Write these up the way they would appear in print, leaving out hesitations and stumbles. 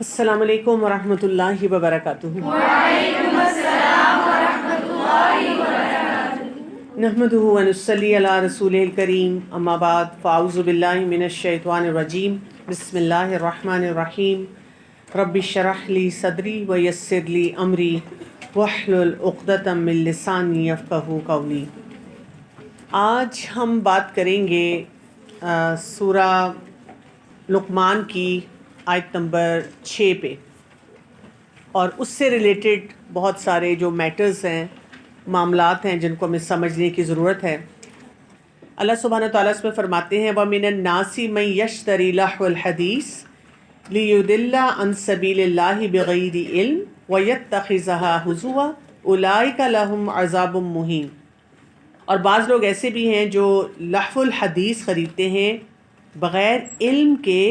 السلام علیکم ورحمۃ اللہ وبرکاتہ۔ وعلیکم السلام ورحمۃ اللہ وبرکاتہ۔ نحمدہ ونصلی علی رسولہ الکریم، اما بعد فاعوذ باللہ من الشیطان الرجیم، بسم اللہ الرحمن الرحیم۔ رب اشرح لی صدری ویسر لی امری واحلل عقدۃ من لسانی یفقہوا قولی۔ آج ہم بات کریں گے سورہ لقمان کی آیت نمبر 6 پہ، اور اس سے ریلیٹڈ بہت سارے جو میٹرز ہیں، معاملات ہیں جن کو ہمیں سمجھنے کی ضرورت ہے۔ اللہ سبحانہ تعالیٰ اس میں فرماتے ہیں وَمِنَ النَّاسِ مَن يَشْتَرِي لَهْوَ الْحَدِيثِ لِيُضِلَّ عَن سَبِيلِ اللَّهِ بِغَيْرِ عِلْمٍ وَيَتَّخِذَهَا هُزُوًا أُولَٰئِكَ لَهُمْ عَذَابٌ مُّهِينٌ۔ اور بعض لوگ ایسے بھی ہیں جو لہو الحدیث خریدتے ہیں بغیر علم کے،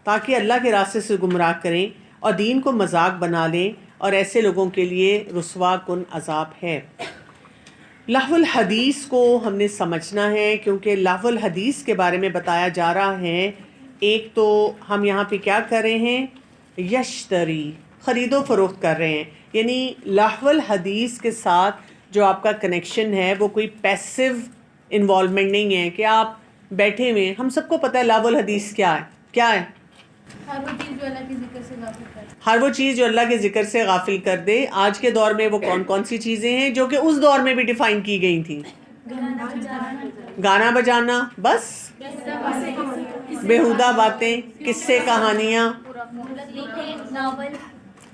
تاکہ اللہ کے راستے سے گمراہ کریں اور دین کو مذاق بنا لیں، اور ایسے لوگوں کے لیے رسوا کن عذاب ہے۔ لہو الحدیث کو ہم نے سمجھنا ہے، کیونکہ لہو الحدیث کے بارے میں بتایا جا رہا ہے۔ ایک تو ہم یہاں پہ کیا کر رہے ہیں، یشتری، خرید و فروخت کر رہے ہیں، یعنی لہو الحدیث کے ساتھ جو آپ کا کنیکشن ہے وہ کوئی پیسو انوالومنٹ نہیں ہے کہ آپ بیٹھے ہوئے ہیں۔ ہم سب کو پتہ ہے لہو الحدیث کیا ہے، کیا ہے؟ ہر وہ چیز جو اللہ کے ذکر سے غافل کر دے۔ آج کے دور میں وہ کون کون سی چیزیں ہیں جو کہ اس دور میں بھی ڈیفائن کی گئی تھیں؟ گانا بجانا، بس بیہودہ باتیں، قصے، کہانیاں،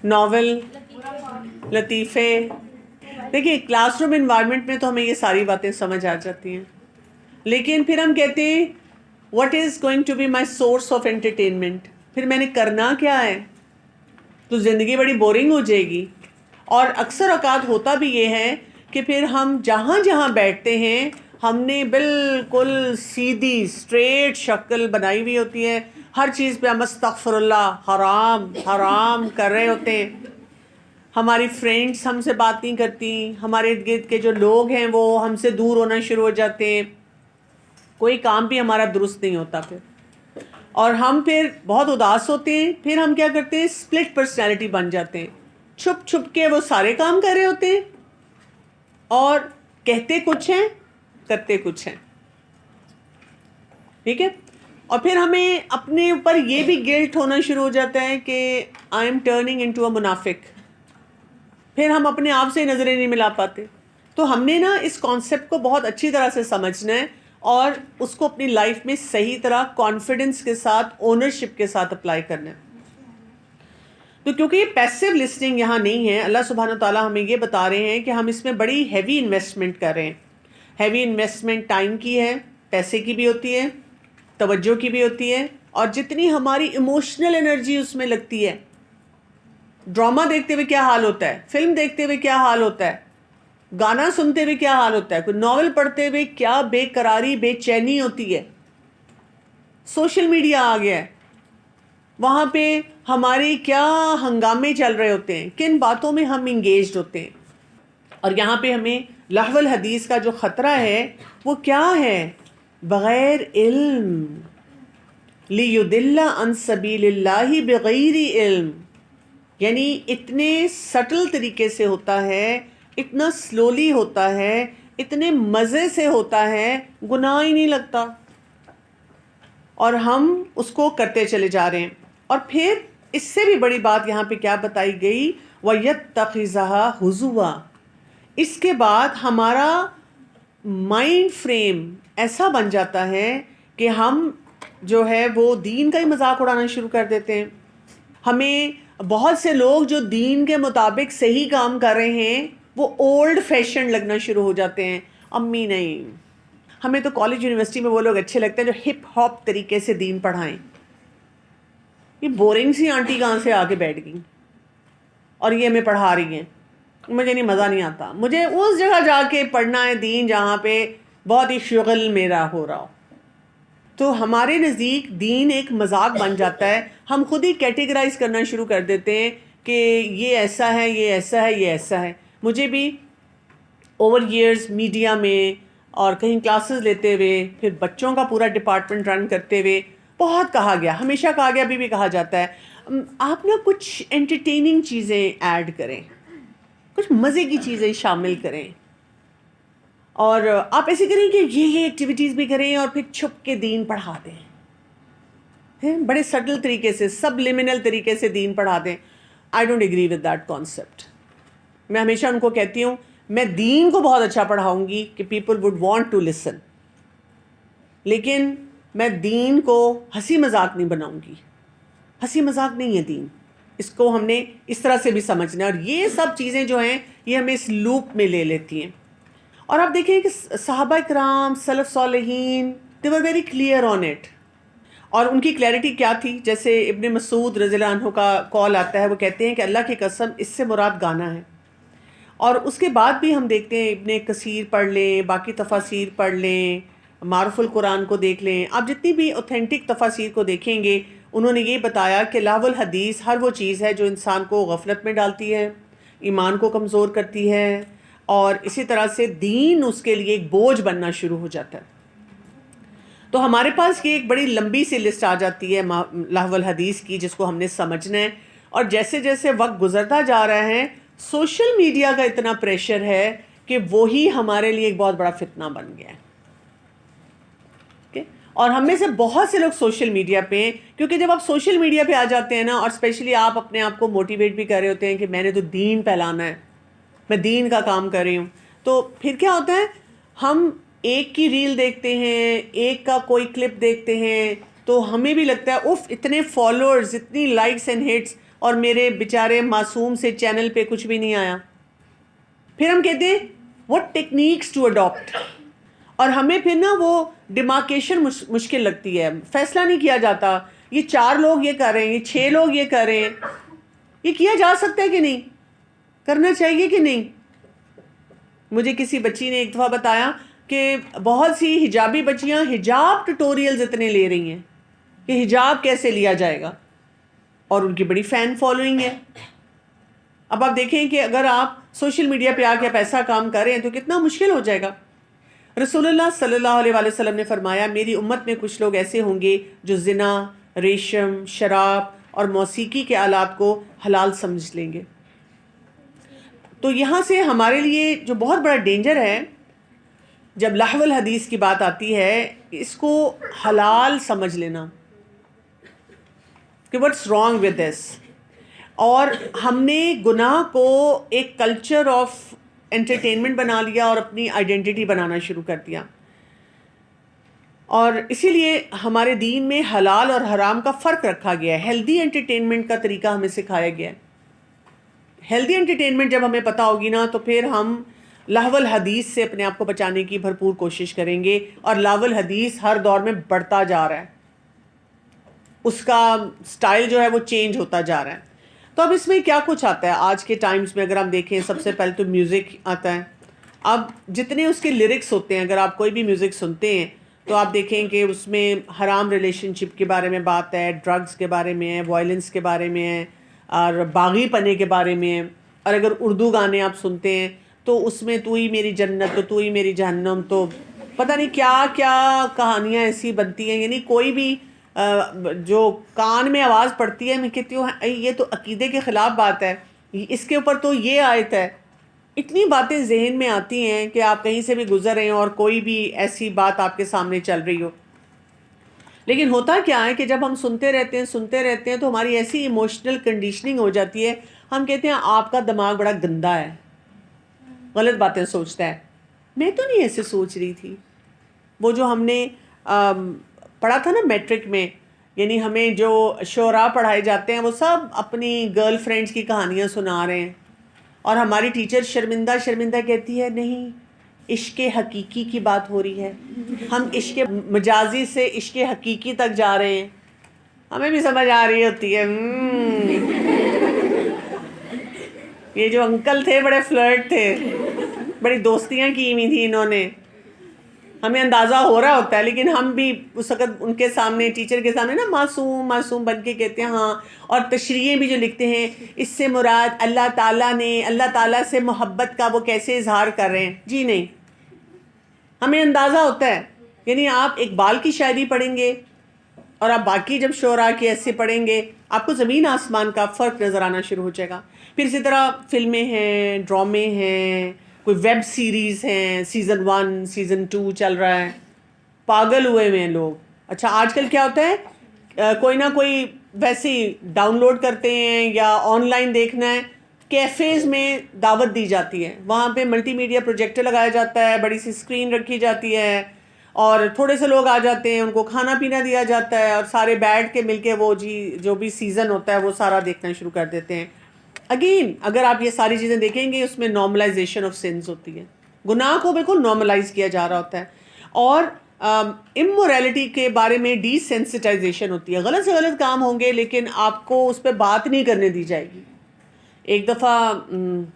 ناول، لطیفے۔ دیکھیے کلاس روم انوائرمنٹ میں تو ہمیں یہ ساری باتیں سمجھ آ جاتی ہیں، لیکن پھر ہم کہتے ہیں what is going to be my source of entertainment, پھر میں نے کرنا کیا ہے؟ تو زندگی بڑی بورنگ ہو جائے گی۔ اور اکثر اوقات ہوتا بھی یہ ہے کہ پھر ہم جہاں جہاں بیٹھتے ہیں ہم نے بالکل سیدھی اسٹریٹ شکل بنائی ہوئی ہوتی ہے، ہر چیز پہ ہم استغفر اللہ، حرام حرام کر رہے ہوتے ہیں۔ ہماری فرینڈس ہم سے بات نہیں کرتی، ہمارے ارد گرد کے جو لوگ ہیں وہ ہم سے دور ہونا شروع ہو جاتے ہیں، کوئی کام بھی ہمارا درست نہیں ہوتا پھر، اور ہم پھر بہت اداس ہوتے ہیں۔ پھر ہم کیا کرتے ہیں، سپلٹ پرسنالٹی بن جاتے ہیں، چھپ چھپ کے وہ سارے کام کر رہے ہوتے ہیں اور کہتے کچھ ہیں کرتے کچھ ہیں، ٹھیک ہے؟ اور پھر ہمیں اپنے اوپر یہ بھی گلٹ ہونا شروع ہو جاتا ہے کہ آئی ایم ٹرننگ انٹو اے منافق۔ پھر ہم اپنے آپ سے نظریں نہیں ملا پاتے۔ تو ہم نے نا اس کانسیپٹ کو بہت اچھی طرح سے سمجھنا ہے اور اس کو اپنی لائف میں صحیح طرح کانفیڈنس کے ساتھ، اونرشپ کے ساتھ اپلائی کرنا ہے۔ تو کیونکہ یہ پیسو لسننگ یہاں نہیں ہے، اللہ سبحانہ تعالیٰ ہمیں یہ بتا رہے ہیں کہ ہم اس میں بڑی ہیوی انویسٹمنٹ کر رہے ہیں۔ ہیوی انویسٹمنٹ ٹائم کی ہے، پیسے کی بھی ہوتی ہے، توجہ کی بھی ہوتی ہے، اور جتنی ہماری ایموشنل انرجی اس میں لگتی ہے۔ ڈرامہ دیکھتے ہوئے کیا حال ہوتا ہے، فلم دیکھتے ہوئے کیا حال ہوتا ہے، گانا سنتے ہوئے کیا حال ہوتا ہے، کوئی ناول پڑھتے ہوئے کیا بے قراری، بے چینی ہوتی ہے۔ سوشل میڈیا آ گیا ہے، وہاں پہ ہمارے کیا ہنگامے چل رہے ہوتے ہیں، کن باتوں میں ہم انگیجڈ ہوتے ہیں۔ اور یہاں پہ ہمیں لہو الحدیث کا جو خطرہ ہے وہ کیا ہے، بغیر علم، لیضل عن سبیل اللہ بغیر علم، یعنی اتنے سٹل طریقے سے ہوتا ہے، اتنا سلولی ہوتا ہے، اتنے مزے سے ہوتا ہے، گناہ ہی نہیں لگتا، اور ہم اس کو کرتے چلے جا رہے ہیں۔ اور پھر اس سے بھی بڑی بات یہاں پہ کیا بتائی گئی، وَيَتَّخِذَهَا هُزُوًا۔ اس کے بعد ہمارا مائنڈ فریم ایسا بن جاتا ہے کہ ہم جو ہے وہ دین کا ہی مذاق اڑانا شروع کر دیتے ہیں۔ ہمیں بہت سے لوگ جو دین کے مطابق صحیح کام کر رہے ہیں وہ اولڈ فیشن لگنا شروع ہو جاتے ہیں۔ امی نہیں، ہمیں تو کالج یونیورسٹی میں وہ لوگ اچھے لگتے ہیں جو ہپ ہاپ طریقے سے دین پڑھائیں۔ یہ بورنگ سی آنٹی کہاں سے آ کے بیٹھ گئی اور یہ ہمیں پڑھا رہی ہیں، مجھے نہیں، مزہ نہیں آتا، مجھے اس جگہ جا کے پڑھنا ہے دین جہاں پہ بہت ہی شغل میرا ہو رہا ہو۔ تو ہمارے نزدیک دین ایک مذاق بن جاتا ہے، ہم خود ہی کیٹیگرائز کرنا شروع کر دیتے ہیں کہ یہ ایسا ہے، یہ ایسا ہے، یہ ایسا ہے۔ مجھے بھی اوور ایئرز میڈیا میں اور کہیں کلاسز لیتے ہوئے، پھر بچوں کا پورا ڈپارٹمنٹ رن کرتے ہوئے بہت کہا گیا، ہمیشہ کہا گیا، ابھی بھی کہا جاتا ہے، آپ نا کچھ انٹرٹیننگ چیزیں ایڈ کریں، کچھ مزے کی چیزیں شامل کریں، اور آپ ایسے کریں کہ یہ ایکٹیویٹیز بھی کریں اور پھر چھپ کے دین پڑھا دیں، بڑے سٹل طریقے سے، سب لیمنل طریقے سے دین پڑھا دیں. I don't agree with that concept. میں ہمیشہ ان کو کہتی ہوں میں دین کو بہت اچھا پڑھاؤں گی کہ people would want to listen, لیکن میں دین کو ہنسی مذاق نہیں بناؤں گی. ہنسی مذاق نہیں ہے دین، اس کو ہم نے اس طرح سے بھی سمجھنا ہے. اور یہ سب چیزیں جو ہیں یہ ہمیں اس لوپ میں لے لیتی ہیں. اور آپ دیکھیں کہ صحابہ اکرام، سلف صالحین، they were very clear on it. اور ان کی کلیئرٹی کیا تھی؟ جیسے ابن مسعود رضی اللہ عنہ کا قول آتا ہے، وہ کہتے ہیں کہ اللہ کی قسم اس سے مراد گانا ہے. اور اس کے بعد بھی ہم دیکھتے ہیں ابن کثیر پڑھ لیں، باقی تفاسیر پڑھ لیں، معرف القرآن کو دیکھ لیں، آپ جتنی بھی اوتھینٹک تفاسیر کو دیکھیں گے انہوں نے یہ بتایا کہ لہو الحدیث ہر وہ چیز ہے جو انسان کو غفلت میں ڈالتی ہے، ایمان کو کمزور کرتی ہے، اور اسی طرح سے دین اس کے لیے ایک بوجھ بننا شروع ہو جاتا ہے. تو ہمارے پاس یہ ایک بڑی لمبی سی لسٹ آ جاتی ہے لہو الحدیث کی، جس کو ہم نے سمجھنا ہے. اور جیسے جیسے وقت گزرتا جا رہا ہے سوشل میڈیا کا اتنا پریشر ہے کہ وہی ہمارے لیے ایک بہت بڑا فتنہ بن گیا ہے. اور ہم میں سے بہت سے لوگ سوشل میڈیا پہ ہیں، کیونکہ جب آپ سوشل میڈیا پہ آ جاتے ہیں نا، اور اسپیشلی آپ اپنے آپ کو موٹیویٹ بھی کر رہے ہوتے ہیں کہ میں نے تو دین پھیلانا ہے، میں دین کا کام کر رہی ہوں، تو پھر کیا ہوتا ہے ہم ایک کی ریل دیکھتے ہیں، ایک کا کوئی کلپ دیکھتے ہیں، تو ہمیں بھی لگتا ہے اف اتنے فالوورز، اتنی لائکس اینڈ ہٹس، اور میرے بیچارے معصوم سے چینل پہ کچھ بھی نہیں آیا. پھر ہم کہتے ہیں what ٹیکنیکس ٹو اڈاپٹ، اور ہمیں پھر نا وہ ڈیمارکیشن مشکل لگتی ہے. فیصلہ نہیں کیا جاتا یہ 4 لوگ یہ کر رہے ہیں، یہ 6 لوگ یہ کر رہے ہیں، یہ کیا جا سکتا ہے کہ نہیں، کرنا چاہیے کہ نہیں. مجھے کسی بچی نے ایک دفعہ بتایا کہ بہت سی حجابی بچیاں حجاب ٹیوٹوریلز اتنے لے رہی ہیں کہ حجاب کیسے لیا جائے گا، اور ان کی بڑی فین فالوئنگ ہے. اب آپ دیکھیں کہ اگر آپ سوشل میڈیا پہ آ کے پیسہ کام کر رہے ہیں تو کتنا مشکل ہو جائے گا. رسول اللہ صلی اللہ علیہ وآلہ وسلم نے فرمایا میری امت میں کچھ لوگ ایسے ہوں گے جو زنا، ریشم، شراب اور موسیقی کے آلات کو حلال سمجھ لیں گے. تو یہاں سے ہمارے لیے جو بہت بڑا ڈینجر ہے جب لہو الحدیث کی بات آتی ہے، اس کو حلال سمجھ لینا کہ what's wrong with this. اور ہم نے گناہ کو ایک کلچر آف انٹرٹینمنٹ بنا لیا اور اپنی آئیڈینٹی بنانا شروع کر دیا. اور اسی لیے ہمارے دین میں حلال اور حرام کا فرق رکھا گیا ہے. ہیلدی انٹرٹینمنٹ کا طریقہ ہمیں سکھایا گیا ہے. ہیلدی انٹرٹینمنٹ جب ہمیں پتہ ہوگی نا تو پھر ہم لہو الحدیث سے اپنے آپ کو بچانے کی بھرپور کوشش کریں گے. اور لہو الحدیث ہر دور میں بڑھتا جا رہا ہے، اس کا سٹائل جو ہے وہ چینج ہوتا جا رہا ہے. تو اب اس میں کیا کچھ آتا ہے آج کے ٹائمز میں؟ اگر ہم دیکھیں سب سے پہلے تو میوزک آتا ہے. اب جتنے اس کے لیرکس ہوتے ہیں، اگر آپ کوئی بھی میوزک سنتے ہیں تو آپ دیکھیں کہ اس میں حرام ریلیشن شپ کے بارے میں بات ہے، ڈرگز کے بارے میں ہے، وائلنس کے بارے میں ہے، اور باغی پنے کے بارے میں ہے. اور اگر اردو گانے آپ سنتے ہیں تو اس میں تو ہی میری جنت تو ہی میری جہنم، تو پتہ نہیں کیا کیا کہانیاں ایسی بنتی ہیں. یعنی کوئی بھی جو کان میں آواز پڑتی ہے میں کہتی ہوں یہ تو عقیدے کے خلاف بات ہے، اس کے اوپر تو یہ آیت ہے. اتنی باتیں ذہن میں آتی ہیں کہ آپ کہیں سے بھی گزر رہے ہیں اور کوئی بھی ایسی بات آپ کے سامنے چل رہی ہو. لیکن ہوتا کیا ہے کہ جب ہم سنتے رہتے ہیں تو ہماری ایسی ایموشنل کنڈیشننگ ہو جاتی ہے، ہم کہتے ہیں آپ کا دماغ بڑا گندا ہے، غلط باتیں سوچتا ہے. میں تو نہیں ایسے سوچ رہی تھی. وہ جو ہم نے پڑھا تھا نا میٹرک میں، یعنی ہمیں جو شعراء پڑھائے جاتے ہیں وہ سب اپنی گرل فرینڈز کی کہانیاں سنا رہے ہیں، اور ہماری ٹیچر شرمندہ کہتی ہے نہیں عشق حقیقی کی بات ہو رہی ہے، ہم عشق مجازی سے عشق حقیقی تک جا رہے ہیں. ہمیں بھی سمجھ آ رہی ہوتی ہے یہ جو انکل تھے بڑے فلرٹ تھے، بڑی دوستیاں کی ہوئی تھیں انہوں نے. ہمیں اندازہ ہو رہا ہوتا ہے لیکن ہم بھی اس وقت ان کے سامنے، ٹیچر کے سامنے نا معصوم بن کے کہتے ہیں ہاں. اور تشریحیں بھی جو لکھتے ہیں اس سے مراد اللہ تعالیٰ سے محبت کا وہ کیسے اظہار کر رہے ہیں. جی نہیں، ہمیں اندازہ ہوتا ہے. یعنی آپ اقبال کی شاعری پڑھیں گے اور آپ باقی جب شعراء کی ایسے پڑھیں گے آپ کو زمین آسمان کا فرق نظر آنا شروع ہو جائے گا. پھر اسی طرح فلمیں ہیں، ڈرامے ہیں، کوئی ویب سیریز ہیں، سیزن 1 سیزن 2 چل رہا ہے، پاگل ہوئے ہوئے ہیں لوگ. اچھا آج کل کیا ہوتا ہے، کوئی نہ کوئی ویسے ہی ڈاؤن لوڈ کرتے ہیں یا آن لائن دیکھنا ہے، کیفیز میں دعوت دی جاتی ہے، وہاں پہ ملٹی میڈیا پروجیکٹر لگایا جاتا ہے، بڑی سی اسکرین رکھی جاتی ہے اور تھوڑے سے لوگ آ جاتے ہیں، ان کو کھانا پینا دیا جاتا ہے اور سارے بیٹھ کے مل کے وہ جو بھی سیزن ہوتا ہے وہ سارا دیکھنا شروع کر دیتے ہیں. اگین اگر آپ یہ ساری چیزیں دیکھیں گے اس میں نارملائزیشن آف سنس ہوتی ہے، گناہ کو بالکل نارملائز کیا جا رہا ہوتا ہے اور امورالٹی کے بارے میں ڈی سینسٹائزیشن ہوتی ہے. غلط سے غلط کام ہوں گے لیکن آپ کو اس پہ بات نہیں کرنے دی جائے گی. ایک دفعہ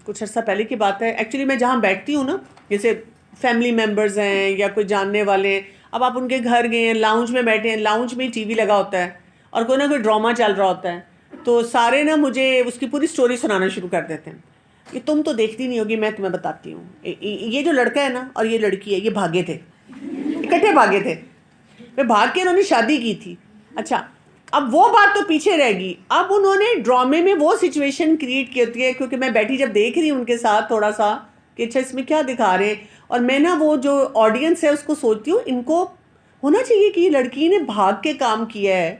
کچھ عرصہ پہلے کی بات ہے، ایکچولی میں جہاں بیٹھتی ہوں نا، جیسے فیملی ممبرز ہیں یا کوئی جاننے والے ہیں، اب آپ ان کے گھر گئے ہیں، لاؤنج میں بیٹھے ہیں، لاؤنج میں ٹی وی لگا ہوتا ہے اور کوئی نہ کوئی ڈرامہ چل رہا ہوتا ہے، تو سارے نا مجھے اس کی پوری سٹوری سنانا شروع کر دیتے ہیں کہ تم تو دیکھتی نہیں ہوگی، میں تمہیں بتاتی ہوں، یہ جو لڑکا ہے نا اور یہ لڑکی ہے یہ بھاگے تھے، اکٹھے بھاگے تھے، پھر بھاگ کے انہوں نے شادی کی تھی. اچھا اب وہ بات تو پیچھے رہ گئی، اب انہوں نے ڈرامے میں وہ سچویشن کریٹ کی ہوتی ہے، کیونکہ میں بیٹھی جب دیکھ رہی ہوں ان کے ساتھ تھوڑا سا کہ اچھا اس میں کیا دکھا رہے ہیں، اور میں نا وہ جو آڈینس ہے اس کو سوچتی ہوں ان کو ہونا چاہیے کہ یہ لڑکی نے بھاگ کے کام کیا ہے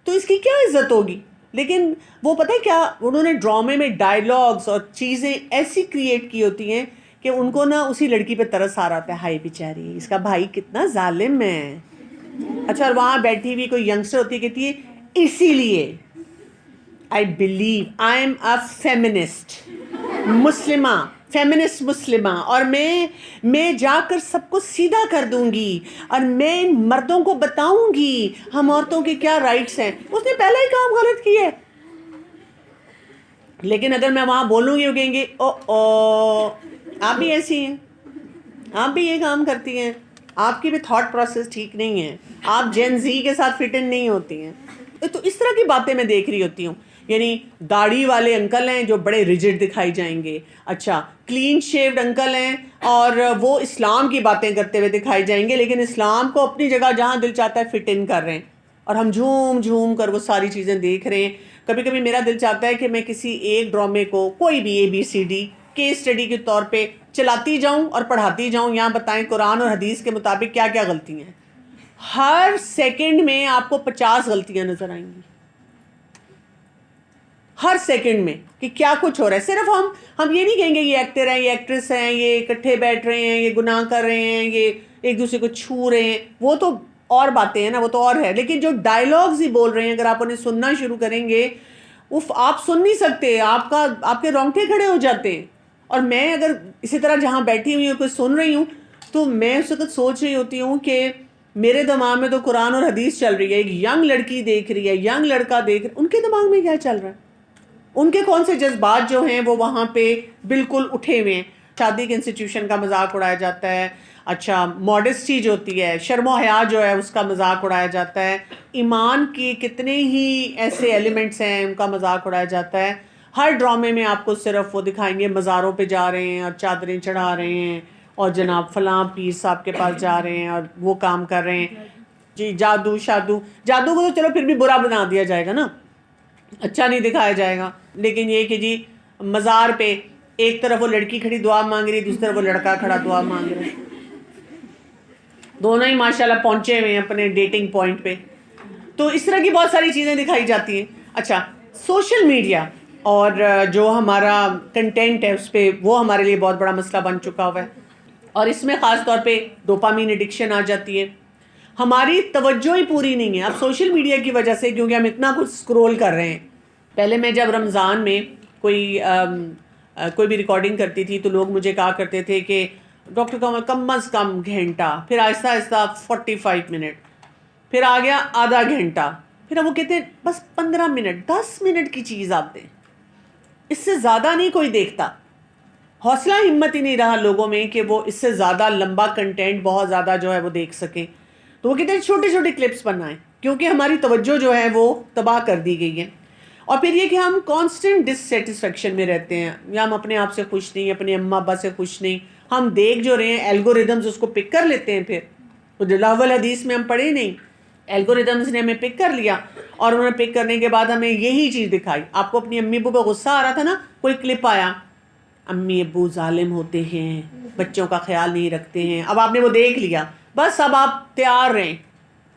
تو اس کی کیا عزت ہوگی. لیکن وہ پتہ ہے کیا، انہوں نے ڈرامے میں ڈائیلاگز اور چیزیں ایسی کریٹ کی ہوتی ہیں کہ ان کو نا اسی لڑکی پہ ترس آ رہا ہوتا ہے، ہائی بیچاری اس کا بھائی کتنا ظالم ہے. اچھا اور وہاں بیٹھی ہوئی کوئی ینگسٹر ہوتی ہے، کہتی ہے اسی لیے I believe I am a feminist مسلمہ، فیمنسٹ مسلمہ، اور میں جا کر سب کو سیدھا کر دوں گی اور میں ان مردوں کو بتاؤں گی ہم عورتوں کے کیا رائٹس ہیں. اس نے پہلا ہی کام غلط کیا ہے. لیکن اگر میں وہاں بولوں گی وہ کہیں گے او آپ بھی ایسی ہیں، آپ بھی یہ کام کرتی ہیں، آپ کی بھی تھاٹ پروسیس ٹھیک نہیں ہے، آپ جین زی کے ساتھ فٹ ان نہیں ہوتی ہیں. تو اس طرح کی باتیں میں دیکھ رہی ہوتی ہوں، یعنی داڑھی والے انکل ہیں جو بڑے ریجڈ دکھائی جائیں گے، اچھا کلین شیوڈ انکل ہیں اور وہ اسلام کی باتیں کرتے ہوئے دکھائی جائیں گے، لیکن اسلام کو اپنی جگہ جہاں دل چاہتا ہے فٹ ان کر رہے ہیں اور ہم جھوم جھوم کر وہ ساری چیزیں دیکھ رہے ہیں. کبھی کبھی میرا دل چاہتا ہے کہ میں کسی ایک ڈرامے کو کوئی بھی ABCD کیس اسٹڈی کے طور پہ چلاتی جاؤں اور پڑھاتی جاؤں، یہاں بتائیں قرآن اور حدیث کے مطابق کیا کیا غلطی ہیں. ہر سیکنڈ میں آپ کو 50 غلطیاں نظر آئیں گی، ہر سیکنڈ میں کہ کیا کچھ ہو رہا ہے. صرف ہم یہ نہیں کہیں گے یہ ایکٹر ہیں، یہ ایکٹریس ہیں، یہ اکٹھے بیٹھ رہے ہیں، یہ گناہ کر رہے ہیں، یہ ایک دوسرے کو چھو رہے ہیں، وہ تو اور باتیں ہیں نا، وہ تو اور ہے. لیکن جو ڈائیلاگز ہی بول رہے ہیں اگر آپ انہیں سننا شروع کریں گے، آپ سن نہیں سکتے، آپ کے رونگٹے کھڑے ہو جاتے ہیں. اور میں اگر اسی طرح جہاں بیٹھی ہوئی ہوں کوئی سن رہی ہوں تو میں اس وقت سوچ رہی ہوتی ہوں کہ میرے دماغ میں تو قرآن اور حدیث چل رہی ہے، ایک ینگ لڑکی دیکھ رہی ہے، ینگ لڑکا دیکھ رہا ہے، ان کے دماغ میں کیا چل رہا ہے، ان کے کون سے جذبات جو ہیں وہ وہاں پہ بالکل اٹھے ہوئے ہیں. شادی کے انسٹیٹیوشن کا مذاق اڑایا جاتا ہے، اچھا ماڈسٹی جو ہوتی ہے، شرم و حیا جو ہے اس کا مذاق اڑایا جاتا ہے، ایمان کی کتنے ہی ایسے ایلیمنٹس ہیں ان کا مذاق اڑایا جاتا ہے. ہر ڈرامے میں آپ کو صرف وہ دکھائیں گے مزاروں پہ جا رہے ہیں اور چادریں چڑھا رہے ہیں اور جناب فلاں پیر صاحب کے پاس جا رہے ہیں اور وہ کام کر رہے ہیں. جی جادو کو تو چلو پھر بھی برا بنا دیا جائے گا نا، اچھا نہیں دکھایا جائے گا. لیکن یہ کہ جی مزار پہ ایک طرف وہ لڑکی کھڑی دعا مانگ رہی ہے، دوسری طرف وہ لڑکا کھڑا دعا مانگ رہا ہے، دونوں ہی ماشاءاللہ پہنچے ہوئے ہیں اپنے ڈیٹنگ پوائنٹ پہ. تو اس طرح کی بہت ساری چیزیں دکھائی جاتی ہیں. اچھا سوشل میڈیا اور جو ہمارا کنٹینٹ ہے اس پہ وہ ہمارے لیے بہت بڑا مسئلہ بن چکا ہوا ہے، اور اس میں خاص طور پہ ڈوپامین ایڈکشن آ جاتی ہے. ہماری توجہ ہی پوری نہیں ہے اب سوشل میڈیا کی وجہ سے، کیونکہ ہم اتنا کچھ اسکرول کر رہے ہیں. پہلے میں جب رمضان میں کوئی بھی ریکارڈنگ کرتی تھی تو لوگ مجھے کہا کرتے تھے کہ ڈاکٹر کمل کم از کم گھنٹہ، پھر آہستہ آہستہ 45 منٹ، پھر آ گیا آدھا گھنٹہ، پھر اب وہ کہتے ہیں بس 15 منٹ 10 منٹ کی چیز آپ دیں، اس سے زیادہ نہیں کوئی دیکھتا. حوصلہ ہمت ہی نہیں رہا لوگوں میں کہ وہ اس سے زیادہ لمبا کنٹینٹ بہت زیادہ جو ہے وہ دیکھ سکیں. تو وہ کہتے ہیں چھوٹے چھوٹے کلپس بنائیں، کیونکہ ہماری توجہ جو ہے وہ تباہ کر دی گئی ہے. اور پھر یہ کہ ہم کانسٹنٹ ڈسسیٹسفیکشن میں رہتے ہیں، یا ہم اپنے آپ سے خوش نہیں، اپنے اماں ابا سے خوش نہیں، ہم دیکھ جو رہے ہیں الگوریدمز اس کو پک کر لیتے ہیں. پھر وہ لاول حدیث میں ہم پڑھے نہیں الگوریدمز نے ہمیں پک کر لیا اور انہوں نے پک کرنے کے بعد ہمیں یہی چیز دکھائی. آپ کو اپنی امی ابو پہ غصہ آ رہا تھا نا, کوئی کلپ آیا, امی ابو ظالم ہوتے ہیں, بچوں کا خیال نہیں رکھتے ہیں, اب آپ نے وہ دیکھ لیا, بس اب آپ تیار رہیں,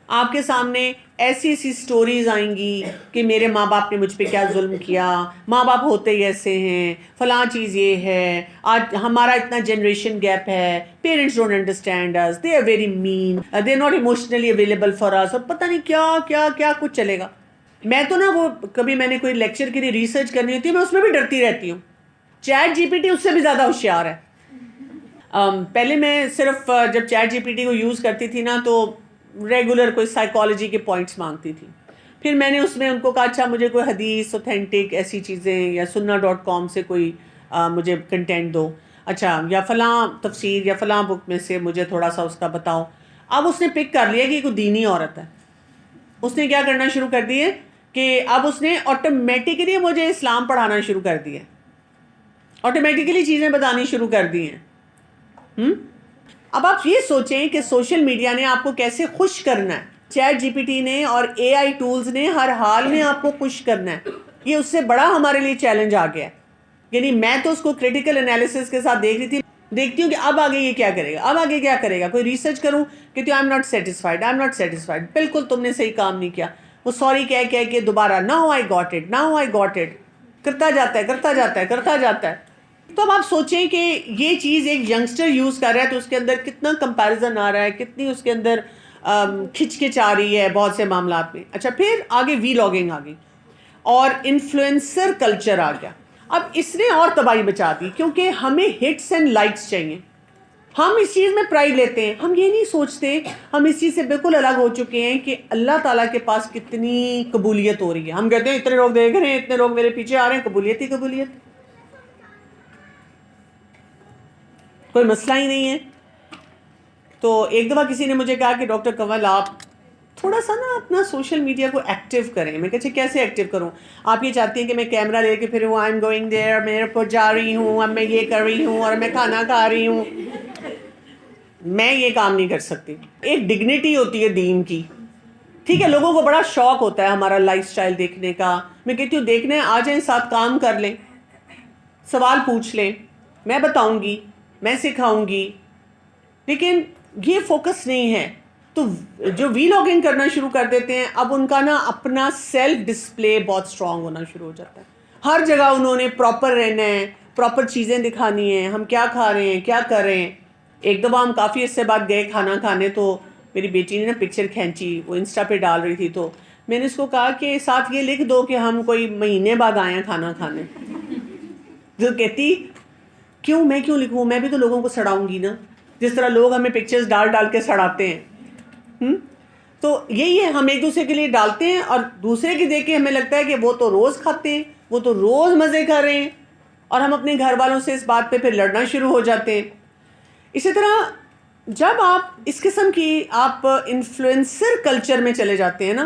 آپ کے سامنے ایسی ایسی سٹوریز آئیں گی کہ میرے ماں باپ نے مجھ پہ کیا ظلم کیا, ماں باپ ہوتے ہی ایسے ہیں, فلاں چیز یہ ہے, آج ہمارا اتنا جنریشن گیپ ہے, parents don't understand us, they are very mean, they are not emotionally available for us, اور پتہ نہیں کیا کیا کیا کچھ چلے گا. میں تو نا وہ کبھی میں نے کوئی لیکچر کے لیے ریسرچ کرنی ہوتی ہے, میں اس میں بھی ڈرتی رہتی ہوں. چیٹ جی پی ٹی اس سے بھی زیادہ ہوشیار ہے. پہلے میں صرف جب چیٹ جی پی ٹی کو یوز کرتی تھی نا تو ریگولر کوئی سائیکالوجی کے پوائنٹس مانگتی تھی. پھر میں نے اس میں ان کو کہا اچھا مجھے کوئی حدیث اوتھینٹک ایسی چیزیں یا sunna.com سے کوئی مجھے کنٹینٹ دو, اچھا یا فلاں تفسیر یا فلاں بک میں سے مجھے تھوڑا سا اس کا بتاؤ. اب اس نے پک کر لیا کہ یہ کوئی دینی عورت ہے. اس نے کیا کرنا شروع کر دیے کہ اب اس نے آٹومیٹکلی مجھے اسلام پڑھانا شروع کر دیا, آٹومیٹکلی چیزیں بتانی شروع کر دی ہیں. اب آپ یہ سوچیں کہ سوشل میڈیا نے آپ کو کیسے خوش کرنا ہے. چیٹ جی پی ٹی نے اور اے آئی ٹولز نے ہر حال میں آپ کو خوش کرنا ہے. یہ اس سے بڑا ہمارے لیے چیلنج آ گیا ہے. یعنی میں تو اس کو کریٹیکل انالیسس کے ساتھ دیکھ رہی تھی, دیکھتی ہوں کہ اب آگے یہ کیا کرے گا, اب آگے کیا کرے گا. کوئی ریسرچ کروں کہ آئی am not satisfied, I am not satisfied, بالکل تم نے صحیح کام نہیں کیا. وہ سوری کہہ کے دوبارہ now I got it, now I got it کرتا جاتا ہے کرتا جاتا ہے کرتا جاتا ہے. تو اب آپ سوچیں کہ یہ چیز ایک ینگسٹر یوز کر رہا ہے تو اس کے اندر کتنا کمپیریزن آ رہا ہے, کتنی اس کے اندر کھچ کھچ آ رہی ہے بہت سے معاملات میں. اچھا پھر آگے وی لاگنگ آ گئی اور انفلوئنسر کلچر آ گیا. اب اس نے اور تباہی بچا دی کیونکہ ہمیں ہٹس اینڈ لائکس چاہیے. ہم اس چیز میں پرائڈ لیتے ہیں, ہم یہ نہیں سوچتے, ہم اس چیز سے بالکل الگ ہو چکے ہیں کہ اللہ تعالیٰ کے پاس کتنی قبولیت ہو رہی ہے. ہم کہتے ہیں اتنے لوگ دیکھ رہے ہیں, اتنے لوگ میرے پیچھے آ رہے ہیں, قبولیت ہی قبولیت, کوئی مسئلہ ہی نہیں ہے. تو ایک دفعہ کسی نے مجھے کہا کہ ڈاکٹر کنول آپ تھوڑا سا نا اپنا سوشل میڈیا کو ایکٹیو کریں. میں کہا کیسے ایکٹیو کروں؟ آپ یہ چاہتی ہیں کہ میں کیمرہ لے کے پھر آئی ایم گوئنگ دیئر, میں ایئرپورٹ جا رہی ہوں, اب میں یہ کر رہی ہوں اور میں کھانا کھا رہی ہوں. میں یہ کام نہیں کر سکتی. ایک ڈگنیٹی ہوتی ہے دین کی, ٹھیک ہے. لوگوں کو بڑا شوق ہوتا ہے ہمارا لائف سٹائل دیکھنے کا. میں کہتی ہوں دیکھنے آ جائیں, ساتھ کام کر لیں, سوال پوچھ لیں, میں بتاؤں گی, میں سکھاؤں گی, لیکن یہ فوکس نہیں ہے. تو جو وی لاگنگ کرنا شروع کر دیتے ہیں اب ان کا نا اپنا سیلف ڈسپلے بہت اسٹرانگ ہونا شروع ہو جاتا ہے. ہر جگہ انہوں نے پراپر رہنا ہے, پراپر چیزیں دکھانی ہیں, ہم کیا کھا رہے ہیں, کیا کر رہے ہیں. ایک دفعہ ہم کافی عرصے بعد گئے کھانا کھانے, تو میری بیٹی نے نا پکچر کھینچی, وہ انسٹا پہ ڈال رہی تھی, تو میں نے اس کو کہا کہ ساتھ یہ لکھ دو کہ ہم کوئی مہینے بعد آئے ہیں کھانا کھانے. جو کہتی کیوں, میں کیوں لکھوں, میں بھی تو لوگوں کو سڑاؤں گی نا, جس طرح لوگ ہمیں پکچرز ڈال ڈال کے سڑاتے ہیں. تو یہی ہے, ہم ایک دوسرے کے لیے ڈالتے ہیں اور دوسرے کی دیکھ کے ہمیں لگتا ہے کہ وہ تو روز کھاتے ہیں, وہ تو روز مزے کر رہے ہیں, اور ہم اپنے گھر والوں سے اس بات پہ پھر لڑنا شروع ہو جاتے ہیں. اسی طرح جب آپ اس قسم کی آپ انفلوئنسر کلچر میں چلے جاتے ہیں نا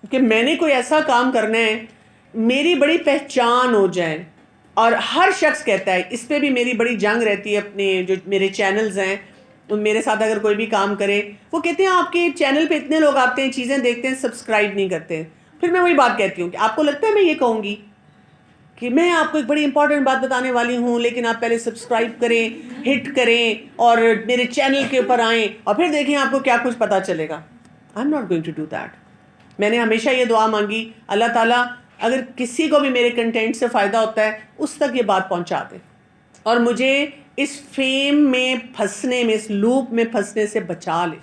کہ میں نے کوئی ایسا کام کرنا ہے میری بڑی پہچان ہو جائے, اور ہر شخص کہتا ہے, اس پہ بھی میری بڑی جنگ رہتی ہے. اپنے جو میرے چینلز ہیں میرے ساتھ اگر کوئی بھی کام کرے, وہ کہتے ہیں آپ کے چینل پہ اتنے لوگ آتے ہیں, چیزیں دیکھتے ہیں, سبسکرائب نہیں کرتے. پھر میں وہی بات کہتی ہوں کہ آپ کو لگتا ہے میں یہ کہوں گی کہ میں آپ کو ایک بڑی امپورٹنٹ بات بتانے والی ہوں, لیکن آپ پہلے سبسکرائب کریں, ہٹ کریں اور میرے چینل کے اوپر آئیں اور پھر دیکھیں آپ کو کیا کچھ پتا چلے گا. I am not going to do that. میں نے ہمیشہ یہ دعا مانگی, اللہ تعالیٰ اگر کسی کو بھی میرے کنٹینٹ سے فائدہ ہوتا ہے اس تک یہ بات پہنچا دے, اور مجھے اس فیم میں پھنسنے میں, اس لوپ میں پھنسنے سے بچا لے.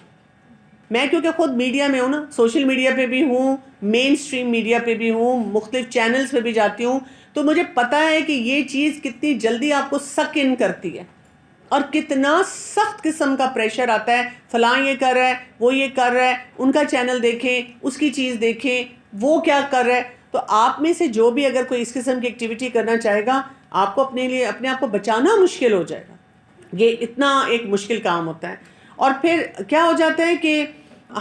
میں کیونکہ خود میڈیا میں ہوں نا, سوشل میڈیا پہ بھی ہوں, مین اسٹریم میڈیا پہ بھی ہوں, مختلف چینلز پہ بھی جاتی ہوں, تو مجھے پتا ہے کہ یہ چیز کتنی جلدی آپ کو سک ان کرتی ہے اور کتنا سخت قسم کا پریشر آتا ہے. فلاں یہ کر رہا ہے, وہ یہ کر رہا ہے, ان کا چینل دیکھیں, اس کی چیز دیکھیں, وہ کیا کر رہا ہے. تو آپ میں سے جو بھی اگر کوئی اس قسم کی ایکٹیویٹی کرنا چاہے گا, آپ کو اپنے لیے اپنے آپ کو بچانا مشکل ہو جائے گا. یہ اتنا ایک مشکل کام ہوتا ہے. اور پھر کیا ہو جاتا ہے کہ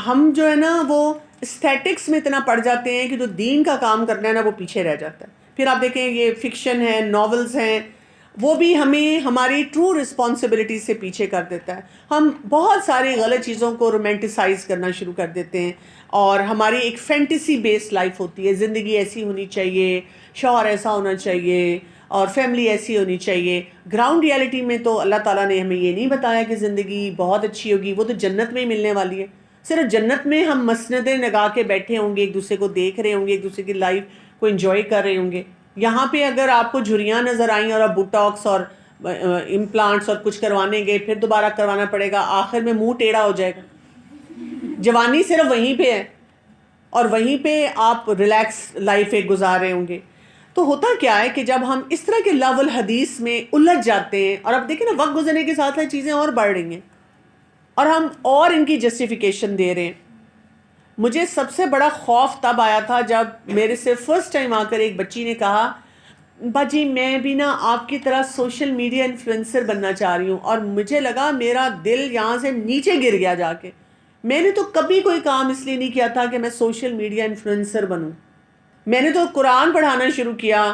ہم جو ہے نا وہ اسٹیٹکس میں اتنا پڑ جاتے ہیں کہ جو دین کا کام کرنا ہے نا وہ پیچھے رہ جاتا ہے. پھر آپ دیکھیں یہ فکشن ہے, ناولز ہیں, وہ بھی ہمیں ہماری ٹرو رسپانسبلٹی سے پیچھے کر دیتا ہے. ہم بہت ساری غلط چیزوں کو رومانٹیسائز کرنا شروع کر دیتے ہیں اور ہماری ایک فینٹیسی بیسڈ لائف ہوتی ہے. زندگی ایسی ہونی چاہیے, شوہر ایسا ہونا چاہیے اور فیملی ایسی ہونی چاہیے. گراؤنڈ ریالٹی میں تو اللہ تعالیٰ نے ہمیں یہ نہیں بتایا کہ زندگی بہت اچھی ہوگی, وہ تو جنت میں ہی ملنے والی ہے. صرف جنت میں ہم مسندیں لگا کے بیٹھے ہوں گے, ایک دوسرے کو دیکھ رہے ہوں گے, ایک دوسرے کی لائف کو انجوائے کر رہے ہوں گے. یہاں پہ اگر آپ کو جھریاں نظر آئیں اور آپ بوٹاکس اور امپلانٹس اور کچھ کروانے گئے, پھر دوبارہ کروانا پڑے گا, آخر میں منہ ٹیڑھا ہو جائے گا. جوانی صرف وہیں پہ ہے اور وہیں پہ آپ ریلیکس لائف ایک گزار رہے ہوں گے. تو ہوتا کیا ہے کہ جب ہم اس طرح کے لو الحدیث میں الجھ جاتے ہیں, اور اب دیکھیں نا وقت گزرنے کے ساتھ چیزیں اور بڑھ رہی ہیں اور ہم اور ان کی جسٹیفیکیشن دے رہے ہیں. مجھے سب سے بڑا خوف تب آیا تھا جب میرے سے فرسٹ ٹائم آ کر ایک بچی نے کہا, باجی میں بھی نا آپ کی طرح سوشل میڈیا انفلوئنسر بننا چاہ رہی ہوں. اور مجھے لگا میرا دل یہاں سے نیچے گر گیا جا کے. میں نے تو کبھی کوئی کام اس لیے نہیں کیا تھا کہ میں سوشل میڈیا انفلوئنسر بنوں. میں نے تو قرآن پڑھانا شروع کیا,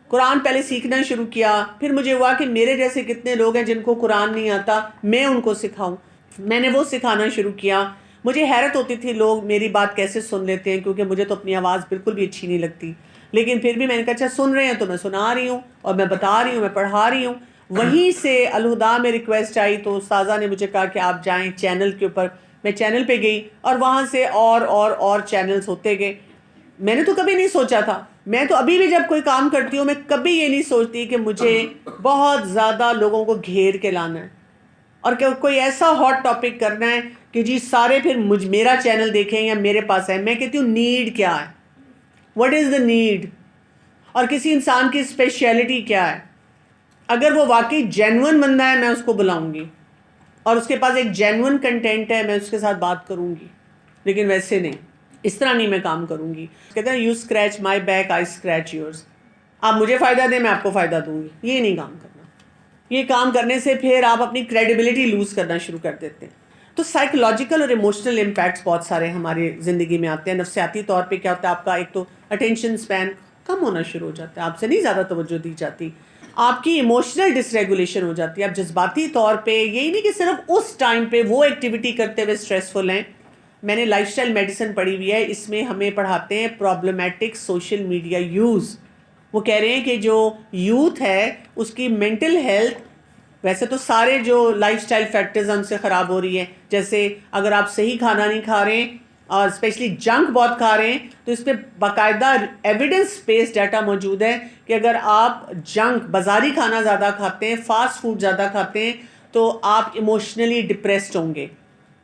قرآن پہلے سیکھنا شروع کیا, پھر مجھے ہوا کہ میرے جیسے کتنے لوگ ہیں جن کو قرآن نہیں آتا, میں ان کو سکھاؤں. میں نے وہ سکھانا شروع کیا. مجھے حیرت ہوتی تھی لوگ میری بات کیسے سن لیتے ہیں, کیونکہ مجھے تو اپنی آواز بالکل بھی اچھی نہیں لگتی. لیکن پھر بھی میں نے کہا اچھا سن رہے ہیں تو میں سنا رہی ہوں اور میں بتا رہی ہوں, میں پڑھا رہی ہوں. وہیں سے الہدا میں ریکویسٹ آئی تو استاذہ نے مجھے کہا کہ آپ جائیں چینل کے اوپر. میں چینل پہ گئی اور وہاں سے اور چینلز ہوتے گئے. میں نے تو کبھی نہیں سوچا تھا, میں تو ابھی بھی جب کوئی کام کرتی ہوں میں کبھی یہ نہیں سوچتی کہ مجھے بہت زیادہ لوگوں کو گھیر کے لانا ہے اور کہ کوئی ایسا ہاٹ ٹاپک کرنا ہے کہ جی سارے پھر میرا چینل دیکھیں یا میرے پاس ہے. میں کہتی ہوں نیڈ کیا ہے, واٹ از دا نیڈ, اور کسی انسان کی اسپیشلٹی کیا ہے. اگر وہ واقعی جینون بندہ ہے میں اس کو بلاؤں گی اور اس کے پاس ایک جینون کنٹینٹ ہے, میں اس کے ساتھ بات کروں گی. لیکن ویسے نہیں, اس طرح نہیں میں کام کروں گی. کہتے ہیں you scratch my back I scratch yours. آپ مجھے فائدہ دیں میں آپ کو فائدہ دوں گی, یہ نہیں کام کرنا. یہ کام کرنے سے پھر آپ اپنی کریڈیبلٹی لوز کرنا شروع کر دیتے ہیں. تو سائیکولوجیکل اور ایموشنل امپیکٹس بہت سارے ہماری زندگی میں آتے ہیں. نفسیاتی طور پہ کیا ہوتا ہے, آپ کا ایک تو اٹینشن اسپین کم ہونا شروع ہو جاتا ہے, آپ سے نہیں زیادہ توجہ دی جاتی. آپ کی ایموشنل ڈس ریگولیشن ہو جاتی ہے. آپ جذباتی طور پہ یہی نہیں کہ صرف اس ٹائم پہ وہ ایکٹیویٹی کرتے ہوئے اسٹریسفل ہیں. میں نے لائف اسٹائل میڈیسن پڑھی ہوئی ہے, اس میں ہمیں پڑھاتے ہیں پرابلمیٹک سوشل میڈیا یوز. وہ کہہ رہے ہیں کہ جو یوتھ ہے اس کی مینٹل ہیلتھ, ویسے تو سارے جو لائف اسٹائل فیکٹرز ہیں ان سے خراب ہو رہی ہے. جیسے اگر آپ صحیح کھانا نہیں کھا رہے ہیں اور اسپیشلی جنک بہت کھا رہے ہیں, تو اس پہ باقاعدہ ایویڈنس بیسڈ ڈیٹا موجود ہے کہ اگر آپ جنک بازاری کھانا زیادہ کھاتے ہیں, فاسٹ فوڈ زیادہ کھاتے ہیں, تو آپ ایموشنلی ڈپریسڈ ہوں گے,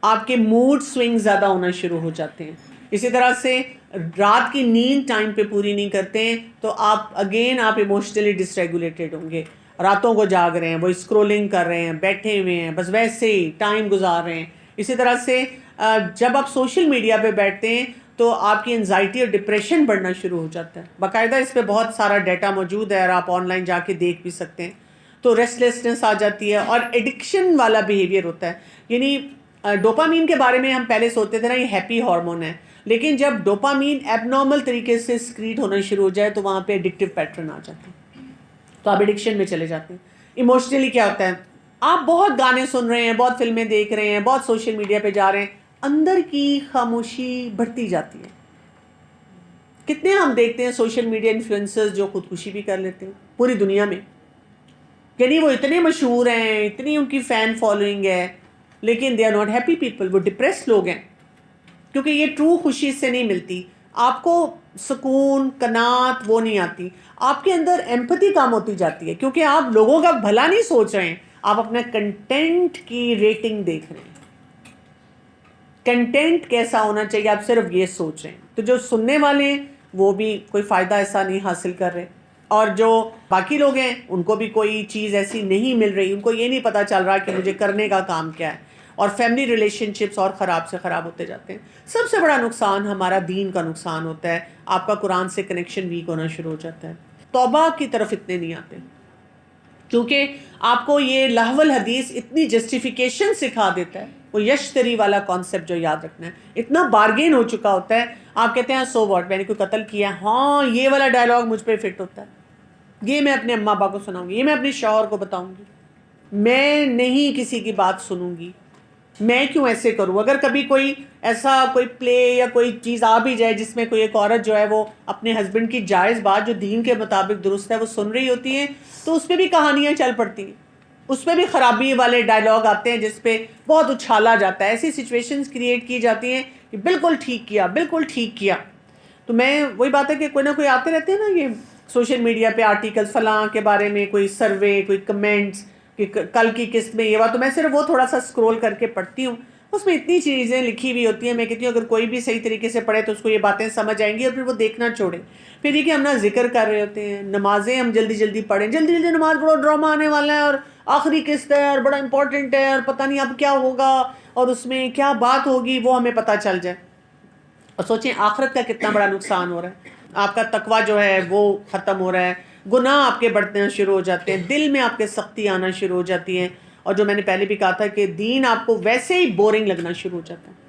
آپ کے موڈ سوئنگ زیادہ ہونا شروع ہو جاتے ہیں. اسی طرح سے رات کی نیند ٹائم پہ پوری نہیں کرتے ہیں تو آپ ایموشنلی ڈس ریگولیٹڈ ہوں گے. راتوں کو جاگ رہے ہیں, وہ اسکرولنگ کر رہے ہیں, بیٹھے ہوئے ہیں, بس ویسے ہی ٹائم گزار رہے ہیں. اسی طرح سے جب آپ سوشل میڈیا پہ بیٹھتے ہیں تو آپ کی انزائٹی اور ڈپریشن بڑھنا شروع ہو جاتا ہے. باقاعدہ اس پہ بہت سارا ڈیٹا موجود ہے اور آپ آن لائن جا کے دیکھ بھی سکتے ہیں. تو ریسٹلیسنس آ جاتی ہے اور ایڈکشن والا بیہیویئر ہوتا ہے. یعنی ڈوپامین کے بارے میں ہم پہلے سوچتے تھے نا یہ ہیپی ہارمون ہے, لیکن جب ڈوپامین ایب نارمل طریقے سے سکریٹ ہونا شروع ہو جائے تو وہاں پہ ایڈکٹیو پیٹرن آ جاتے ہیں, تو آپ ایڈکشن میں چلے جاتے ہیں. ایموشنلی کیا ہوتا ہے, آپ بہت گانے سن رہے ہیں, بہت فلمیں دیکھ رہے ہیں, بہت سوشل میڈیا پہ جا رہے ہیں, اندر کی خاموشی بڑھتی جاتی ہے. کتنے ہم دیکھتے ہیں سوشل میڈیا انفلوئنسرز جو خودکشی بھی کر لیتے ہیں پوری دنیا میں. یعنی وہ اتنے مشہور ہیں, اتنی ان کی فین فالوئنگ ہے, لیکن they are not happy people, وہ ڈپریس لوگ ہیں, کیونکہ یہ ٹرو خوشی سے نہیں ملتی. آپ کو سکون قناعت وہ نہیں آتی, آپ کے اندر ایمپتھی کم ہوتی جاتی ہے, کیونکہ آپ لوگوں کا بھلا نہیں سوچ رہے ہیں, آپ اپنے کنٹینٹ کی ریٹنگ دیکھ رہے ہیں. کنٹینٹ کیسا ہونا چاہیے آپ صرف یہ سوچ رہے ہیں. تو جو سننے والے ہیں وہ بھی کوئی فائدہ ایسا نہیں حاصل کر رہے, اور جو باقی لوگ ہیں ان کو بھی کوئی چیز ایسی نہیں مل رہی, ان کو یہ نہیں پتہ چل رہا کہ مجھے کرنے کا کام کیا ہے, اور فیملی ریلیشن شپس اور خراب سے خراب ہوتے جاتے ہیں. سب سے بڑا نقصان ہمارا دین کا نقصان ہوتا ہے, آپ کا قرآن سے کنیکشن ویک ہونا شروع ہو جاتا ہے. توبہ کی طرف اتنے نہیں آتے, کیونکہ آپ کو یہ لہو الحدیث اتنی جسٹیفیکیشن سکھا دیتا ہے. وہ یشتری والا کانسیپٹ جو یاد رکھنا ہے, اتنا بارگین ہو چکا ہوتا ہے. آپ کہتے ہیں سو واٹ, میں نے کوئی قتل کیا, ہاں یہ والا ڈائلاگ مجھ پہ فٹ ہوتا ہے. یہ میں اپنے اماں ابا کو سناؤں گی، یہ میں اپنے شوہر کو بتاؤں گی، میں نہیں کسی کی بات سنوں گی، میں کیوں ایسے کروں؟ اگر کبھی کوئی ایسا کوئی پلے یا کوئی چیز آ بھی جائے جس میں کوئی ایک عورت جو ہے وہ اپنے ہسبینڈ کی جائز بات جو دین کے مطابق درست ہے وہ سن رہی ہوتی ہے، تو اس پہ بھی کہانیاں چل پڑتی ہیں، اس پہ بھی خرابی والے ڈائلاگ آتے ہیں جس پہ بہت اچھالا جاتا ہے، ایسی سچویشنز کریٹ کی جاتی ہیں کہ بالکل ٹھیک کیا، بالکل ٹھیک کیا۔ تو میں وہی بات ہے کہ کوئی نہ کوئی آتے رہتے ہیں نا یہ سوشل میڈیا پہ آرٹیکل فلاں کے بارے میں، کوئی سروے، کوئی کمنٹس کہ کل کی قسط میں یہ بات، تو میں صرف وہ تھوڑا سا سکرول کر کے پڑھتی ہوں، اس میں اتنی چیزیں لکھی ہوئی ہوتی ہیں، میں کہتی ہوں اگر کوئی بھی صحیح طریقے سے پڑھے تو اس کو یہ باتیں سمجھ آئیں گی اور پھر وہ دیکھنا چھوڑیں۔ پھر یہ کہ ہم نہ ذکر کر رہے ہوتے ہیں، نمازیں ہم جلدی جلدی پڑھیں، جلدی جلدی نماز پڑھو، ڈرامہ آنے والا ہے اور آخری قسط ہے اور بڑا امپورٹنٹ ہے اور پتہ نہیں اب کیا ہوگا اور اس میں کیا بات ہوگی وہ ہمیں پتہ چل جائے، اور سوچیں آخرت کا کتنا بڑا نقصان ہو رہا ہے، آپ کا تقویٰ جو ہے وہ ختم ہو رہا ہے، گناہ آپ کے بڑھنا شروع ہو جاتے ہیں، دل میں آپ کے سختی آنا شروع ہو جاتی ہیں، اور جو میں نے پہلے بھی کہا تھا کہ دین آپ کو ویسے ہی بورنگ لگنا شروع ہو جاتا ہے۔